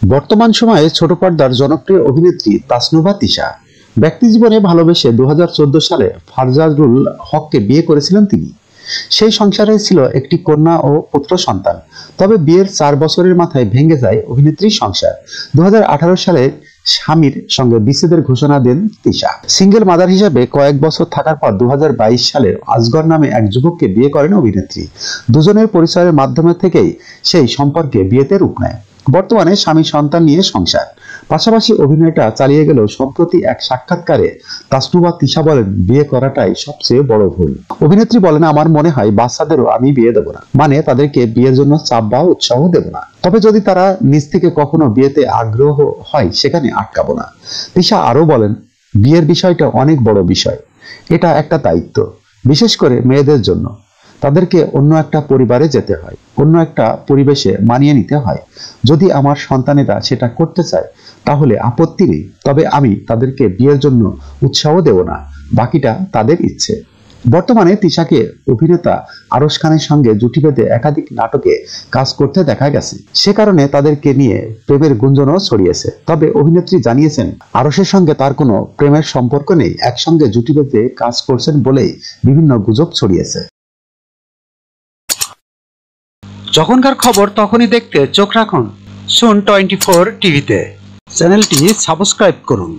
বর্তমান সময়ে ছোট পর্দার জনপ্রিয় অভিনেত্রী তাসনুভা তিশা ব্যক্তিজীবনে ভালোবেসে 2014 সালে ফারজাদুল হককে বিয়ে করেছিলেন তিনি। সেই সংসারে ছিল একটি কন্যা ও পুত্র সন্তান। তবে বিয়ের 4 বছরের মাথায় ভেঙে যায় অভিনেত্রীর সংসার। 2018 সালে স্বামীর সঙ্গে বিচ্ছেদের ঘোষণা দেন তিশা। সিঙ্গেল মাদার হিসেবে কয়েক বছর থাকার পর 2022 সালে আজগর নামে এক যুবককে বিয়ে করেন অভিনেত্রী। দুজনের পরিচয়ের মাধ্যমে থেকেই সেই সম্পর্কে বিয়েতে রূপ নেয়। বর্তমানে স্বামী সন্তান নিয়ে সংসার। পাশাপাশি অভিনয়টা চালিয়ে গেলেও সম্প্রতি এক সাক্ষাৎকারে তাসনুভা তিশা বলেন, বিয়ে করাটাই সবচেয়ে বড় ভুল। অভিনেত্রী বলেন, আমার মনে হয় বাচ্চাদেরও আমি বিয়ে দেব না, মানে তাদেরকে বিয়ের জন্য চাপ বা উৎসাহ দেব না। তবে যদি তারা নিজ থেকে কখনো বিয়েতে আগ্রহ হয় সেখানে আটকাবো না। তিশা আরো বলেন, বিয়ের বিষয়টা অনেক বড় বিষয়। এটা একটা দায়িত্ব, বিশেষ করে মেয়েদের জন্য। তাদেরকে অন্য একটা পরিবারে যেতে হয়, অন্য একটা পরিবেশে মানিয়ে নিতে হয়। যদি আমার সন্তানেরা সেটা করতে চায় তাহলে আপত্তি নেই, তবে আমি তাদেরকে বিয়ের জন্য উৎসাহ দেব না, বাকিটা তাদের ইচ্ছে। বর্তমানে তিশাকে অভিনেতা আরশ খানের সঙ্গে জুটি বেঁধে একাধিক নাটকে কাজ করতে দেখা গেছে। সে কারণে তাদেরকে নিয়ে প্রেমের গুঞ্জনও ছড়িয়েছে। তবে অভিনেত্রী জানিয়েছেন, আরশের সঙ্গে তার কোনো প্রেমের সম্পর্ক নেই, একসঙ্গে জুটি বেঁধে কাজ করছেন বলেই বিভিন্ন গুজব ছড়িয়েছে। যখনকার খবর তখনই দেখতে চোখ রাখুন সুন 24 টিভিতে। চ্যানেলটি সাবস্ক্রাইব করুন।